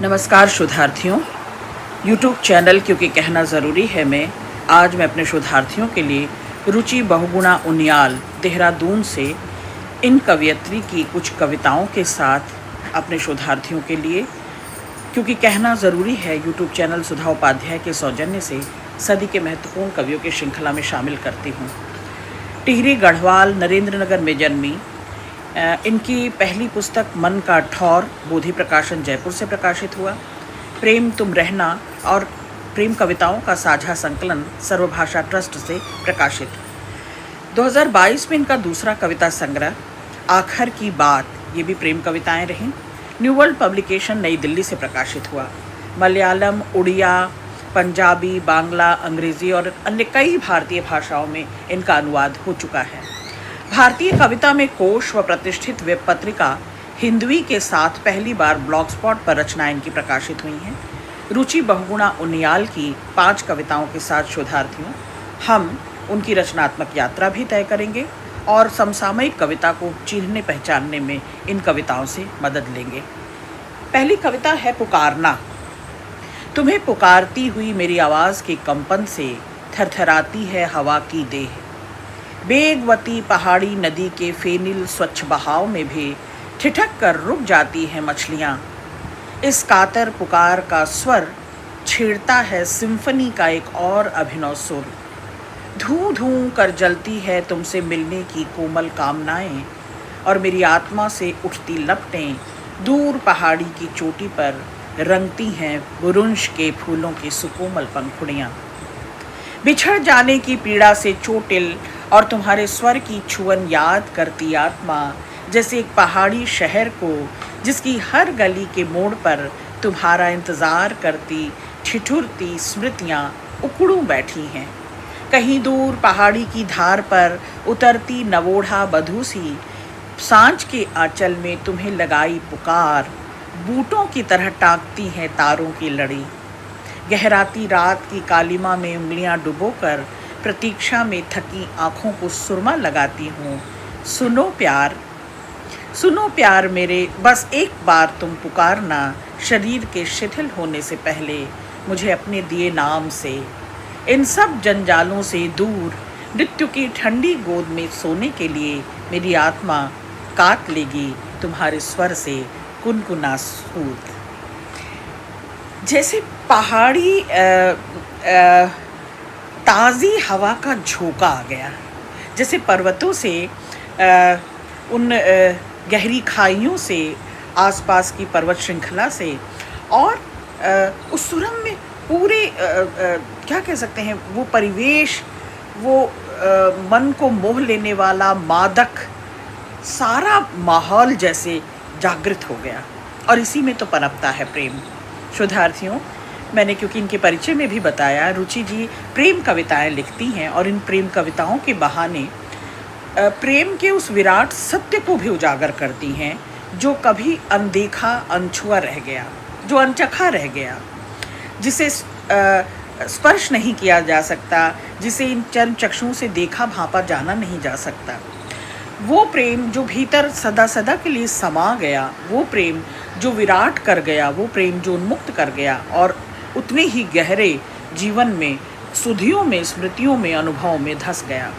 नमस्कार शोधार्थियों। YouTube channel क्योंकि कहना ज़रूरी है मैं अपने शोधार्थियों के लिए रुचि बहुगुणा उनियाल देहरादून से इन कवयित्री की कुछ कविताओं के साथ अपने शोधार्थियों के लिए क्योंकि कहना ज़रूरी है YouTube चैनल सुधा उपाध्याय के सौजन्य से सदी के महत्वपूर्ण कवियों की श्रृंखला में शामिल करती हूँ। टिहरी गढ़वाल नरेंद्रनगर में जन्मी इनकी पहली पुस्तक मन का ठौर बोधि प्रकाशन जयपुर से प्रकाशित हुआ। प्रेम तुम रहना और प्रेम कविताओं का साझा संकलन सर्वभाषा ट्रस्ट से प्रकाशित। 2022 में इनका दूसरा कविता संग्रह आखिर की बात, ये भी प्रेम कविताएं रहीं, न्यू वर्ल्ड पब्लिकेशन नई दिल्ली से प्रकाशित हुआ। मलयालम, उड़िया, पंजाबी, बांग्ला, अंग्रेजी और अन्य कई भारतीय भाषाओं में इनका अनुवाद हो चुका है। भारतीय कविता में कोश व प्रतिष्ठित वेब पत्रिका हिंदवी के साथ पहली बार ब्लॉग स्पॉट पर रचनाएं इनकी प्रकाशित हुई हैं। रुचि बहुगुणा उनियाल की 5 कविताओं के साथ शोधार्थियों हम उनकी रचनात्मक यात्रा भी तय करेंगे और समसामयिक कविता को चिन्हने पहचानने में इन कविताओं से मदद लेंगे। पहली कविता है पुकारना। तुम्हें पुकारती हुई मेरी आवाज़ के कंपन से थरथराती है हवा की देह। बेगवती पहाड़ी नदी के फेनिल स्वच्छ बहाव में भी ठिठक कर रुक जाती हैं मछलियाँ। इस कातर पुकार का स्वर छेड़ता है सिम्फनी का एक और अभिनव सुर। धूं धूं कर जलती है तुमसे मिलने की कोमल कामनाएं और मेरी आत्मा से उठती लपटें दूर पहाड़ी की चोटी पर रंगती हैं बुरुंश के फूलों की सुकोमल पंखुड़ियाँ। बिछड़ जाने की पीड़ा से चोटिल और तुम्हारे स्वर की छुअन याद करती आत्मा जैसे एक पहाड़ी शहर को जिसकी हर गली के मोड़ पर तुम्हारा इंतज़ार करती ठिठुरती स्मृतियाँ उकड़ू बैठी हैं। कहीं दूर पहाड़ी की धार पर उतरती नवोढ़ा बधू सी सांझ के आंचल में तुम्हें लगाई पुकार बूटों की तरह टाँगती हैं तारों की लड़ी। गहराती रात की कालिमा में उंगलियां डुबोकर प्रतीक्षा में थकी आँखों को सुरमा लगाती हूँ। सुनो प्यार मेरे, बस एक बार तुम पुकारना शरीर के शिथिल होने से पहले मुझे अपने दिए नाम से। इन सब जंजालों से दूर मृत्यु की ठंडी गोद में सोने के लिए मेरी आत्मा काट लेगी तुम्हारे स्वर से कुनकुना सूद। जैसे पहाड़ी ताज़ी हवा का झोंका आ गया, जैसे पर्वतों से उन गहरी खाइयों से आसपास की पर्वत श्रृंखला से और उस सुरंग में पूरे क्या कह सकते हैं वो परिवेश, वो मन को मोह लेने वाला मादक सारा माहौल जैसे जागृत हो गया और इसी में तो पनपता है प्रेम। शोधार्थियों, मैंने क्योंकि इनके परिचय में भी बताया, रुचि जी प्रेम कविताएं लिखती हैं और इन प्रेम कविताओं के बहाने प्रेम के उस विराट सत्य को भी उजागर करती हैं जो कभी अनदेखा अनछुआ रह गया, जो अनचखा रह गया, जिसे स्पर्श नहीं किया जा सकता, जिसे इन चर्म चक्षुओं से देखा भांपा जाना नहीं जा सकता। वो प्रेम जो भीतर सदा सदा के लिए समा गया, वो प्रेम जो विराट कर गया, वो प्रेम जो उन्मुक्त कर गया और उतने ही गहरे जीवन में सुधियों में स्मृतियों में अनुभवों में धंस गया।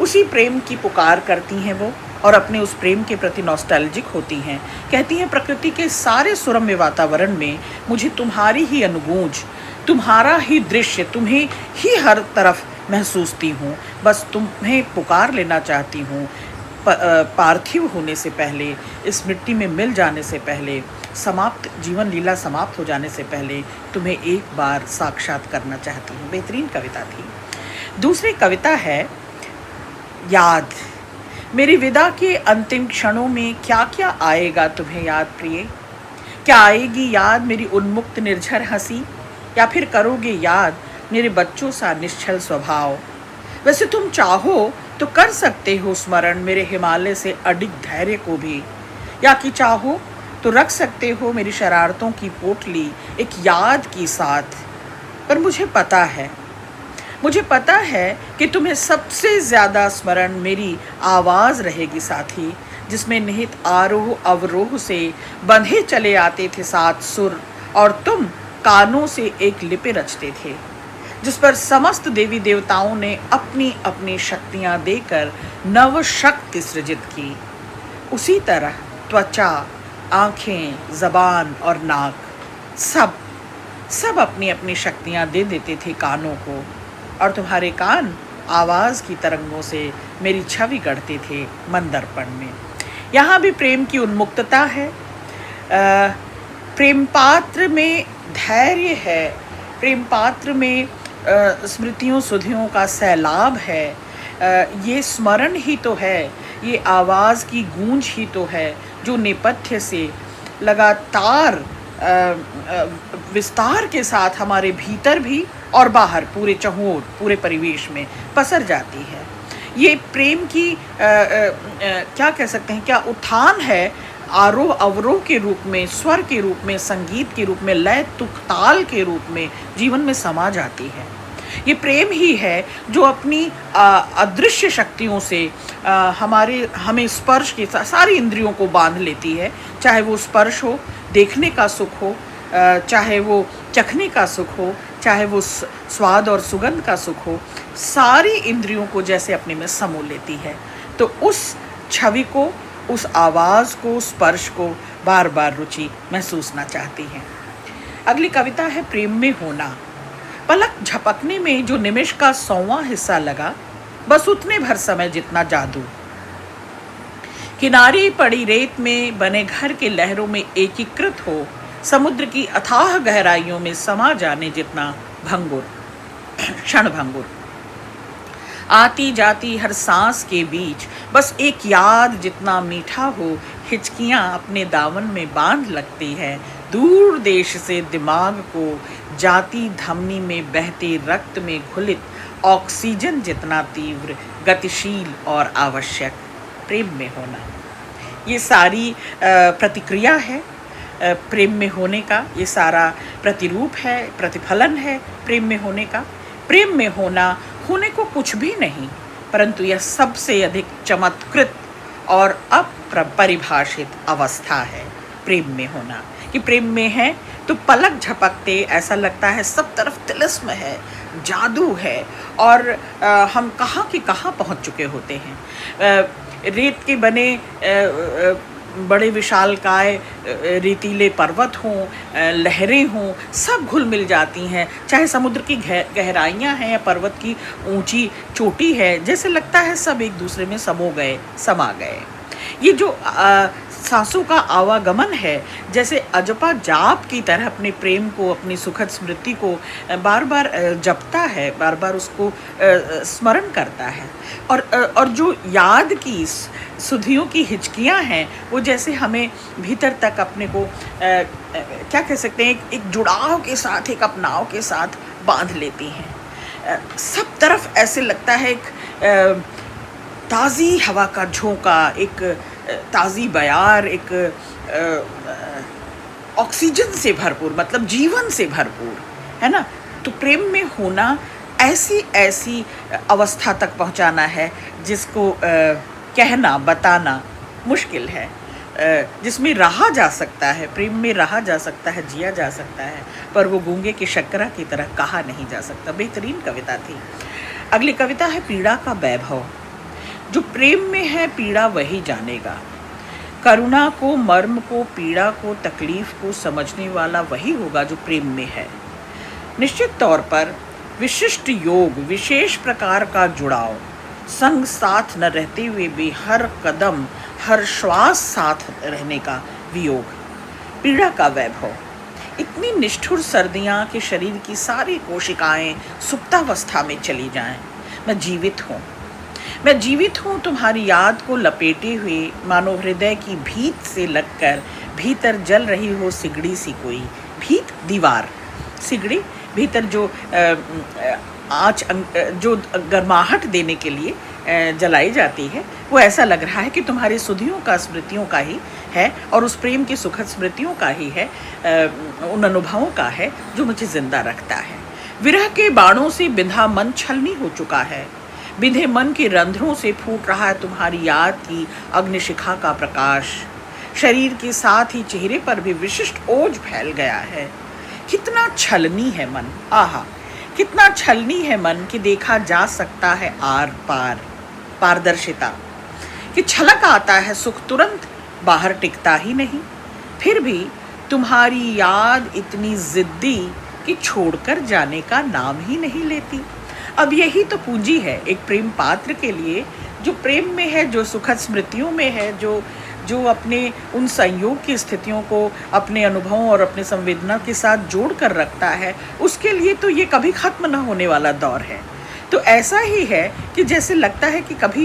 उसी प्रेम की पुकार करती हैं वो और अपने उस प्रेम के प्रति नॉस्टैल्जिक होती हैं। कहती हैं प्रकृति के सारे सुरम्य वातावरण में मुझे तुम्हारी ही अनुगूंज, तुम्हारा ही दृश्य, तुम्हें ही हर तरफ महसूसती हूँ। बस तुम्हें पुकार लेना चाहती हूँ। पार्थिव होने से पहले, इस मिट्टी में मिल जाने से पहले, समाप्त जीवन लीला समाप्त हो जाने से पहले तुम्हें एक बार साक्षात करना चाहती हूँ। बेहतरीन कविता थी। दूसरी कविता है याद। मेरी विदा के अंतिम क्षणों में क्या क्या आएगा तुम्हें याद प्रिय? क्या आएगी याद मेरी उन्मुक्त निर्झर हंसी, या फिर करोगे याद मेरे बच्चों सा निश्चल स्वभाव? वैसे तुम चाहो तो कर सकते हो स्मरण मेरे हिमालय से अडिग धैर्य को भी, या कि चाहो तो रख सकते हो मेरी शरारतों की पोटली एक याद की साथ। पर मुझे पता है कि तुम्हें सबसे ज़्यादा स्मरण मेरी आवाज़ रहेगी साथी, जिसमें निहित आरोह अवरोह से बंधे चले आते थे 7 सुर और तुम कानों से एक लिपि रचते थे जिस पर समस्त देवी देवताओं ने अपनी अपनी शक्तियां देकर नव शक्ति सृजित की। उसी तरह त्वचा, आंखें, जबान और नाक सब अपनी अपनी शक्तियां दे देते थे कानों को, और तुम्हारे कान आवाज की तरंगों से मेरी छवि गढ़ते थे मन दर्पण में। यहाँ भी प्रेम की उन्मुक्तता है, प्रेम पात्र में धैर्य है, प्रेम पात्र में स्मृतियों सुधियों का सैलाब है। ये स्मरण ही तो है, ये आवाज़ की गूंज ही तो है जो नेपथ्य से लगातार विस्तार के साथ हमारे भीतर भी और बाहर पूरे चहुओर पूरे परिवेश में पसर जाती है। ये प्रेम की क्या कह सकते हैं, क्या उत्थान है, आरोह अवरोह के रूप में, स्वर के रूप में, संगीत के रूप में, लय तुक ताल के रूप में जीवन में समा जाती है। ये प्रेम ही है जो अपनी अदृश्य शक्तियों से हमें स्पर्श के सारी इंद्रियों को बांध लेती है। चाहे वो स्पर्श हो, देखने का सुख हो, चाहे वो चखने का सुख हो, चाहे वो स्वाद और सुगंध का सुख हो, सारी इंद्रियों को जैसे अपने में समो लेती है। तो उस छवि को, उस आवाज़ को, स्पर्श को बार बार रुचि महसूसना चाहती हैं। अगली कविता है प्रेम में होना। पलक झपकने में जो निमिष का 100वां हिस्सा लगा, बस उतने भर समय जितना जादू। किनारे पड़ी रेत में बने घर के लहरों में एकीकृत हो, समुद्र की अथाह गहराइयों में समा जाने जितना भंगुर, क्षण भंगुर। आती जाती हर सांस के बीच बस एक याद जितना मीठा हो, हिचकियां अपने दामन में बांध लगती है। दूर देश से दिमाग को जाती धमनी में बहते रक्त में घुलित ऑक्सीजन जितना तीव्र, गतिशील और आवश्यक प्रेम में होना। ये सारी प्रतिक्रिया है प्रेम में होने का, ये सारा प्रतिरूप है, प्रतिफलन है प्रेम में होने का। प्रेम में होने को कुछ भी नहीं, परंतु यह सबसे अधिक चमत्कृत और अपरिभाषित अवस्था है प्रेम में होना। कि प्रेम में है तो पलक झपकते ऐसा लगता है सब तरफ तिलिस्म है, जादू है, और हम कहाँ के कहाँ पहुँच चुके होते हैं। रेत के बने बड़े विशालकाय रेतीले पर्वत हों, लहरें हों, सब घुल मिल जाती हैं। चाहे समुद्र की गहराइयाँ हैं या पर्वत की ऊंची चोटी है, जैसे लगता है सब एक दूसरे में समा गए। ये जो सांसों का आवागमन है, जैसे अजपा जाप की तरह अपने प्रेम को, अपनी सुखद स्मृति को बार बार जपता है, बार बार उसको स्मरण करता है। और जो याद की सुधियों की हिचकियां हैं, वो जैसे हमें भीतर तक अपने को क्या कह सकते हैं, एक जुड़ाव के साथ, एक अपनाव के साथ बांध लेती हैं। सब तरफ ऐसे लगता है एक ताज़ी हवा का झोंका, एक ताज़ी बयार, एक ऑक्सीजन से भरपूर, मतलब जीवन से भरपूर, है ना। तो प्रेम में होना ऐसी अवस्था तक पहुंचाना है जिसको कहना, बताना मुश्किल है, जिसमें रहा जा सकता है, प्रेम में रहा जा सकता है, जिया जा सकता है, पर वो गूंगे की शक्करा की तरह कहा नहीं जा सकता। बेहतरीन कविता थी। अगली कविता है पीड़ा का वैभव। जो प्रेम में है पीड़ा वही जानेगा, करुणा को, मर्म को, पीड़ा को, तकलीफ को समझने वाला वही होगा जो प्रेम में है। निश्चित तौर पर विशिष्ट योग, विशेष प्रकार का जुड़ाव, संग साथ न रहते हुए भी हर कदम, हर श्वास साथ रहने का वियोग। पीड़ा का वैभव, इतनी निष्ठुर सर्दियाँ कि शरीर की सारी कोशिकाएं सुप्तावस्था में चली जाएं। मैं जीवित हूँ तुम्हारी याद को लपेटे हुए, मानो हृदय की भीत से लगकर भीतर जल रही हो सिगड़ी सी कोई। भीत दीवार, सिगड़ी भीतर जो जो गर्माहट देने के लिए जलाई जाती है, वो ऐसा लग रहा है कि तुम्हारी सुधियों का, स्मृतियों का ही है, और उस प्रेम की सुखद स्मृतियों का ही है, उन अनुभवों का है जो मुझे जिंदा रखता है। विरह के बाणों से बिंधा मन छलनी हो चुका है, बिंधे मन के रंध्रों से फूट रहा है तुम्हारी याद की अग्निशिखा का प्रकाश। शरीर के साथ ही चेहरे पर भी विशिष्ट ओज फैल गया है। कितना छलनी है मन, आहा, कितना छलनी है मन कि देखा जा सकता है आर पार। पारदर्शिता कि छलक आता है सुख तुरंत बाहर टिकता ही नहीं। फिर भी तुम्हारी याद इतनी जिद्दी कि छोड़कर जाने का नाम ही नहीं लेती। अब यही तो पूंजी है एक प्रेम पात्र के लिए, जो प्रेम में है, जो सुखद स्मृतियों में है, जो जो अपने उन संयोग की स्थितियों को अपने अनुभवों और अपने संवेदना के साथ जोड़ कर रखता है। उसके लिए तो ये कभी ख़त्म ना होने वाला दौर है। तो ऐसा ही है कि जैसे लगता है कि कभी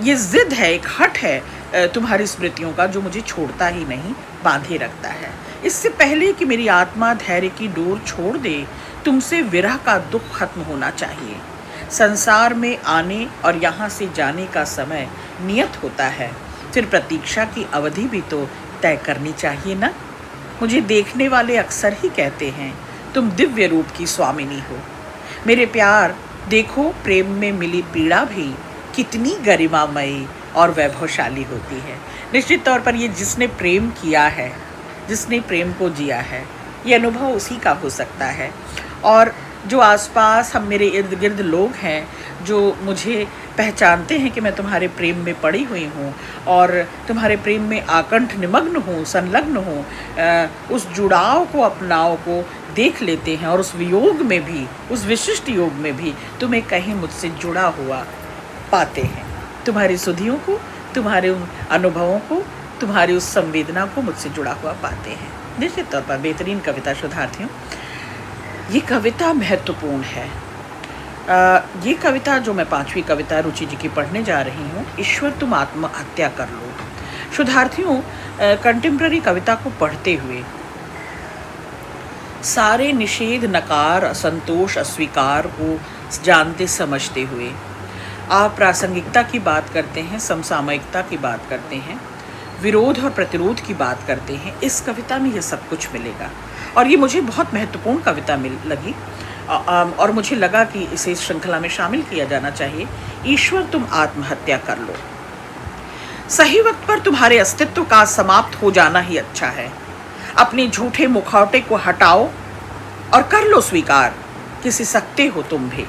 ये ज़िद है, एक हट है तुम्हारी स्मृतियों का, जो मुझे छोड़ता ही नहीं, बांधे रखता है। इससे पहले कि मेरी आत्मा धैर्य की डोर छोड़ दे, तुमसे विरह का दुख खत्म होना चाहिए। संसार में आने और यहाँ से जाने का समय नियत होता है, फिर प्रतीक्षा की अवधि भी तो तय करनी चाहिए ना। मुझे देखने वाले अक्सर ही कहते हैं तुम दिव्य रूप की स्वामिनी हो। मेरे प्यार, देखो प्रेम में मिली पीड़ा भी कितनी गरिमामयी और वैभवशाली होती है। निश्चित तौर पर ये जिसने प्रेम किया है, जिसने प्रेम को जिया है, ये अनुभव उसी का हो सकता है। और जो आसपास हम मेरे इर्द गिर्द लोग हैं जो मुझे पहचानते हैं कि मैं तुम्हारे प्रेम में पड़ी हुई हूँ और तुम्हारे प्रेम में आकंठ निमग्न हूँ, संलग्न हूँ, उस जुड़ाव को, अपनाव को देख लेते हैं और उस वियोग में भी, उस विशिष्ट योग में भी तुम्हें कहीं मुझसे जुड़ा हुआ पाते हैं। तुम्हारी सुधियों को, तुम्हारे उन अनुभवों को, तुम्हारी उस संवेदना को मुझसे जुड़ा हुआ पाते हैं। निश्चित तौर पर बेहतरीन कविता शोधार्थियों। ये कविता महत्वपूर्ण है। ये कविता जो मैं 5वीं कविता रुचि जी की पढ़ने जा रही हूँ, ईश्वर तुम आत्महत्या कर लो। शोधार्थियों, कंटेम्प्ररी कविता को पढ़ते हुए सारे निषेध, नकार, असंतोष, अस्वीकार को जानते समझते हुए आप प्रासंगिकता की बात करते हैं, समसामयिकता की बात करते हैं, विरोध और प्रतिरोध की बात करते हैं। इस कविता में यह सब कुछ मिलेगा और ये मुझे बहुत महत्वपूर्ण कविता लगी और मुझे लगा कि इसे इस श्रृंखला में शामिल किया जाना चाहिए। ईश्वर तुम आत्महत्या कर लो। सही वक्त पर तुम्हारे अस्तित्व का समाप्त हो जाना ही अच्छा है। अपने झूठे मुखौटे को हटाओ और कर लो स्वीकार कि सिसकते हो तुम भी।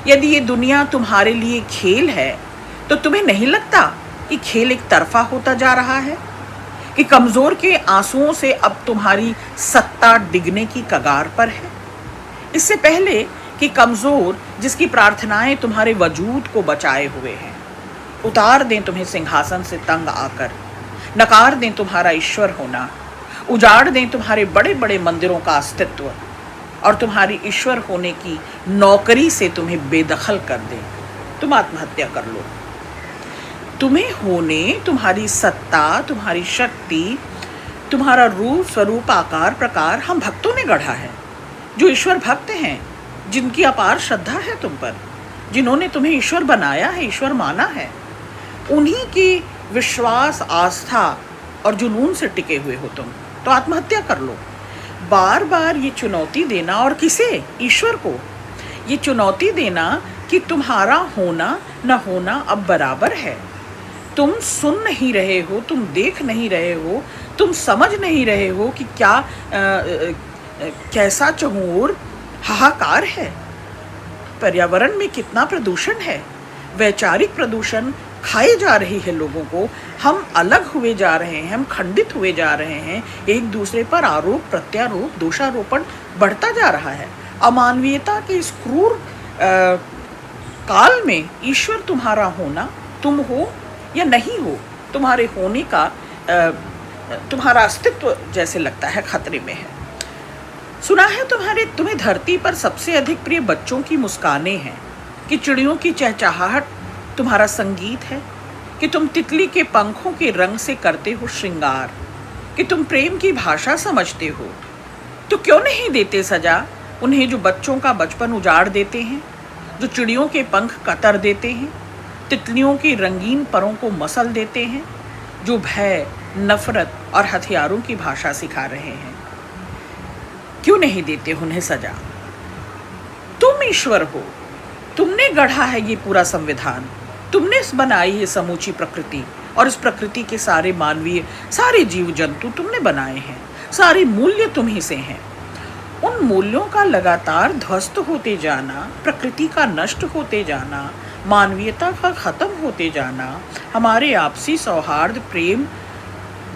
यदि ये दुनिया तुम्हारे लिए खेल है तो तुम्हें नहीं लगता कि खेल एक तरफा होता जा रहा है, कि कमज़ोर के आंसुओं से अब तुम्हारी सत्ता डिगने की कगार पर है। इससे पहले कि कमज़ोर जिसकी प्रार्थनाएं तुम्हारे वजूद को बचाए हुए हैं उतार दें तुम्हें सिंहासन से तंग आकर, नकार दें तुम्हारा ईश्वर होना, उजाड़ दें तुम्हारे बड़े बड़े मंदिरों का अस्तित्व और तुम्हारी ईश्वर होने की नौकरी से तुम्हें बेदखल कर दें, तुम आत्महत्या कर लो। तुम्हें होने, तुम्हारी सत्ता, तुम्हारी शक्ति, तुम्हारा रूप, स्वरूप, आकार, प्रकार हम भक्तों ने गढ़ा है, जो ईश्वर भक्त हैं, जिनकी अपार श्रद्धा है तुम पर, जिन्होंने तुम्हें ईश्वर बनाया है, ईश्वर माना है। उन्हीं की विश्वास, आस्था और जुनून से टिके हुए हो तुम, तो आत्महत्या कर लो। बार बार ये चुनौती देना, और किसे? ईश्वर को ये चुनौती देना कि तुम्हारा होना न होना अब बराबर है। तुम सुन नहीं रहे हो, तुम देख नहीं रहे हो, तुम समझ नहीं रहे हो कि क्या कैसा चहुओर हाहाकार है। पर्यावरण में कितना प्रदूषण है, वैचारिक प्रदूषण खाए जा रही है लोगों को। हम अलग हुए जा रहे हैं, हम खंडित हुए जा रहे हैं, एक दूसरे पर आरोप प्रत्यारोप, दोषारोपण बढ़ता जा रहा है। अमानवीयता के इस क्रूर काल में ईश्वर तुम्हारा होना, तुम हो या नहीं हो, तुम्हारे होने का तुम्हारा अस्तित्व जैसे लगता है खतरे में है। सुना है तुम्हें धरती पर सबसे अधिक प्रिय बच्चों की मुस्कानें हैं, कि चिड़ियों की चहचहाहट तुम्हारा संगीत है, कि तुम तितली के पंखों के रंग से करते हो श्रृंगार, कि तुम प्रेम की भाषा समझते हो। तो क्यों नहीं देते सजा उन्हें जो बच्चों का बचपन उजाड़ देते हैं, जो चिड़ियों के पंख कतर देते हैं, तितलियों की रंगीन परों को मसल देते हैं, जो भय, नफरत और हथियारों की भाषा सिखा रहे हैं। क्यों नहीं देते उन्हें सजा? तुम ईश्वर हो, तुमने गढ़ा है ये पूरा संविधान, तुमने बनाई है समूची प्रकृति और इस प्रकृति के सारे मानवीय, सारे जीव जंतु तुमने बनाए हैं, सारे मूल्य तुम्ही से हैं। उन मूल्यों का लगातार ध्वस्त होते जाना, प्रकृति का नष्ट होते जाना, मानवीयता का खत्म होते जाना, हमारे आपसी सौहार्द, प्रेम,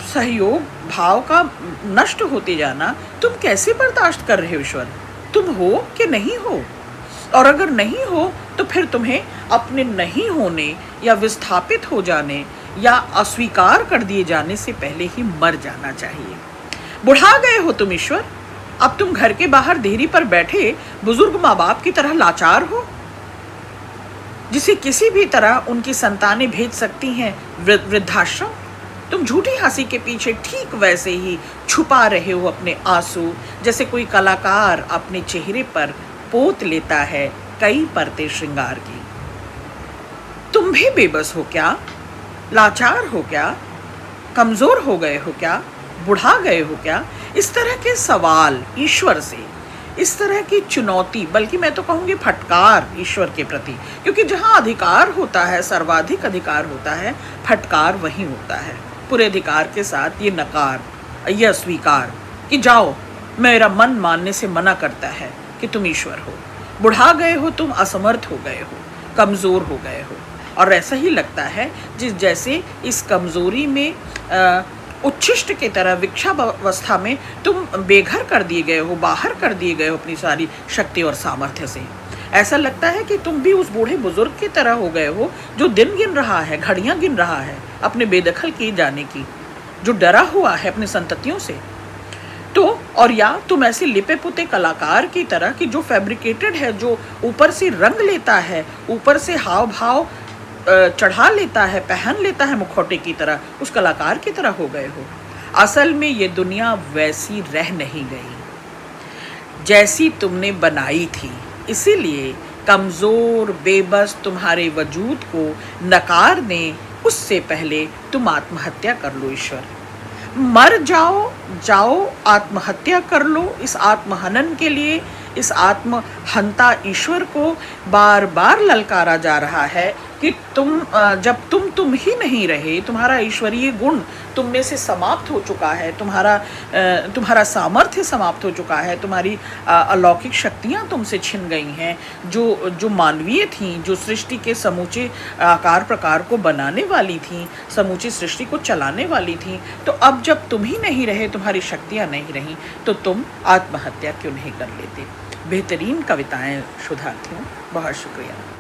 सहयोग भाव का नष्ट होते जाना तुम कैसे बर्दाश्त कर रहे हो ईश्वर? तुम हो कि नहीं हो? और अगर नहीं हो तो फिर तुम्हें अपने नहीं होने या विस्थापित हो जाने या अस्वीकार कर दिए जाने से पहले ही मर जाना चाहिए। बुढ़ा गए हो तुम ईश्वर, अब तुम घर के बाहर देहरी पर बैठे बुजुर्ग माँ बाप की तरह लाचार हो, जिसे किसी भी तरह उनकी संतानें भेज सकती हैं वृद्धाश्रम। तुम झूठी हंसी के पीछे ठीक वैसे ही छुपा रहे हो अपने आंसू, जैसे कोई कलाकार अपने चेहरे पर पोत लेता है कई परतें श्रृंगार की। तुम भी बेबस हो क्या? लाचार हो क्या? कमजोर हो गए हो क्या? बुढ़ा गए हो क्या? इस तरह के सवाल ईश्वर से, इस तरह की चुनौती, बल्कि मैं तो कहूँगी फटकार ईश्वर के प्रति, क्योंकि जहाँ अधिकार होता है, सर्वाधिक अधिकार होता है, फटकार वहीं होता है। पूरे अधिकार के साथ ये नकार, ये अस्वीकार कि जाओ, मेरा मन मानने से मना करता है कि तुम ईश्वर हो। बुढ़ा गए हो तुम, असमर्थ हो गए हो, कमज़ोर हो गए हो। और ऐसा ही लगता है जैसे इस कमज़ोरी में उच्छिष्ट की तरह विक्षावस्था में तुम बेघर कर दिए गए हो, बाहर कर दिए गए हो अपनी सारी शक्ति और सामर्थ्य से। ऐसा लगता है कि तुम भी उस बूढ़े बुजुर्ग की तरह हो गए हो जो दिन गिन रहा है, घड़ियां गिन रहा है अपने बेदखल किए जाने की, जो डरा हुआ है अपनी संततियों से। तो और या तुम ऐसे लिपे पुते कलाकार की तरह कि जो फैब्रिकेटेड है, जो ऊपर से रंग लेता है, ऊपर से हाव भाव चढ़ा लेता है, पहन लेता है मुखौटे की तरह, उस कलाकार की तरह हो गए हो। असल में ये दुनिया वैसी रह नहीं गई जैसी तुमने बनाई थी, इसीलिए कमज़ोर बेबस तुम्हारे वजूद को नकार दें उससे पहले तुम आत्महत्या कर लो ईश्वर। मर जाओ, जाओ आत्महत्या कर लो। इस आत्महनन के लिए इस आत्महंता ईश्वर को बार बार ललकारा जा रहा है कि जब तुम ही नहीं रहे, तुम्हारा ईश्वरीय गुण तुम में से समाप्त हो चुका है, तुम्हारा सामर्थ्य समाप्त हो चुका है, तुम्हारी अलौकिक शक्तियाँ तुमसे छिन गई हैं, जो मानवीय थीं, जो सृष्टि के समूचे आकार प्रकार को बनाने वाली थीं, समूची सृष्टि को चलाने वाली थीं। तो अब जब तुम ही नहीं रहे, तुम्हारी शक्तियाँ नहीं रहीं, तो तुम आत्महत्या क्यों नहीं कर लेते? बेहतरीन कविताएं शुद्धार्थियों, बहुत शुक्रिया।